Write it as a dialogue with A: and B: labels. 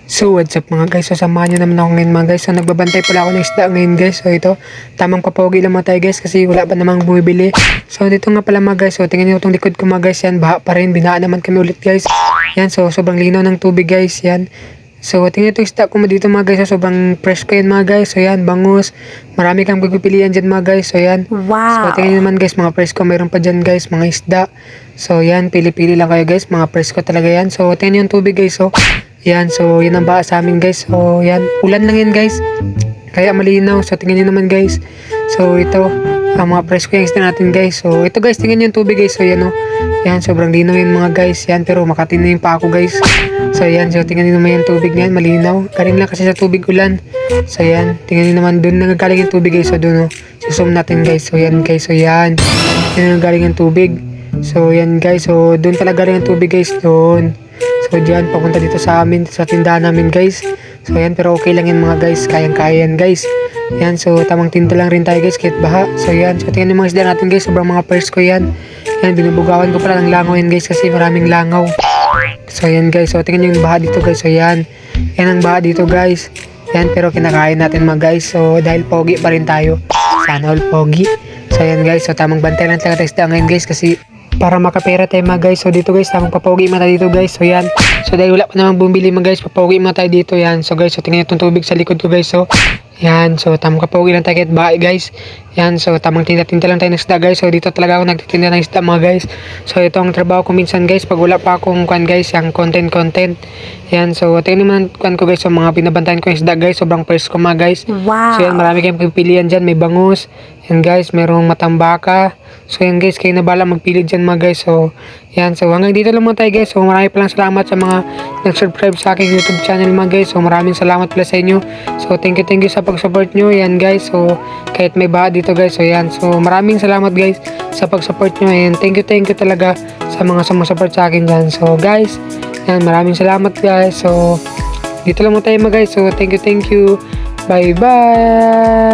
A: So what's up mga guys, so samahan nyo naman ako ngayon mga guys. So nagbabantay pala ako ng isda ngayon guys. So ito, tamang papogi lang mga tayo guys kasi wala pa namang bumibili. So dito nga pala mga guys, so tingnan nyo itong likod ko mga guys. Yan, baha pa rin, binaan naman kami ulit guys. Yan, so sobrang linaw ng tubig guys. Yan, so tingnan nyo itong isda ko dito mga guys. So sobrang fresh ko yan mga guys. So yan, bangus, marami kang pagpipilian dyan mga guys. So yan,
B: Wow.
A: so tingnan nyo naman guys, mga fresh ko mayroon pa dyan guys, mga isda. So yan, pili-pili lang kayo guys, mga fresh ko talaga yan. So tingnan nyo yung tubig guys. So yan, so yan ang baha sa amin guys. So yan, ulan lang yan guys, kaya malinaw. So tingnan nyo naman guys. So ito, ang mga price ko yung isda natin guys. So ito guys, tingnan nyo yung tubig guys. So yan o, yan, sobrang linaw yan mga guys. Yan, pero makatin na yung pa ako guys. So yan, so tingnan nyo naman yung tubig na yan, malinaw. Galing lang kasi sa tubig ulan. So yan, tingnan nyo naman, dun nagagaling yung tubig guys. So dun o, susum natin guys. So yan guys, so yan, yan nagagaling yung tubig. So yan guys, so dun pala galing yung tubig guys, dun. So diyan, papunta dito sa amin, sa tindahan namin guys. So yan, pero okay lang yan mga guys, kayang-kaya yan guys. Yan, so tamang tinda lang rin tayo guys kahit baha. So yan, so tingnan yung mga isda natin guys, sobrang mga pairs ko yan. Yan, binubugawan ko pala ng langaw yan guys kasi maraming langaw. So yan guys, so tingnan yung baha dito guys. So yan, yan ang baha dito guys. Yan, pero kinakain natin mga guys. So dahil pogi pa rin tayo, sana all pogi. So yan guys, so tamang bantay lang talaga tayo isda ngayon guys kasi para makapera tayo mga guys. So dito guys, tamang papogi muna tayo dito guys. So yan, so dahil wala pa namang bumili mga guys, papogi muna tayo dito. Yan, so guys, so tingnan nyo itong tubig sa likod ko guys. So yan, so tamang kapogi lang tayo kahit bahay guys. Yan, so tamang tinda-tinda lang tayo ng isda guys. So dito talaga ako nagtitinda ng isda mga guys. So ito ang trabaho ko minsan guys pag wala pa akong kwan guys, yung content. Yan, so tingnan naman kwan ko guys, so mga binabantayan ko yung isda guys, sobrang fresh ko mga guys.
B: Wow.
A: So yan, marami kayong pipilian dyan, may bangus. Yan guys, merong matambaka. So yan guys, kayo na bala magpili dyan mga guys. So yan, so hanggang dito lang mga tayo guys. So marami palang salamat sa mga nag-subscribe sa aking YouTube channel mga guys. So maraming salamat pala sa inyo. So thank you sa pag-support nyo. Yan guys, so kahit may baha dito guys. So yan, so maraming salamat guys sa pag-support nyo. And thank you talaga sa mga sumusupport sa akin dyan. So guys, yan, maraming salamat guys. So dito lang mo tayo mga guys. So thank you. Bye bye.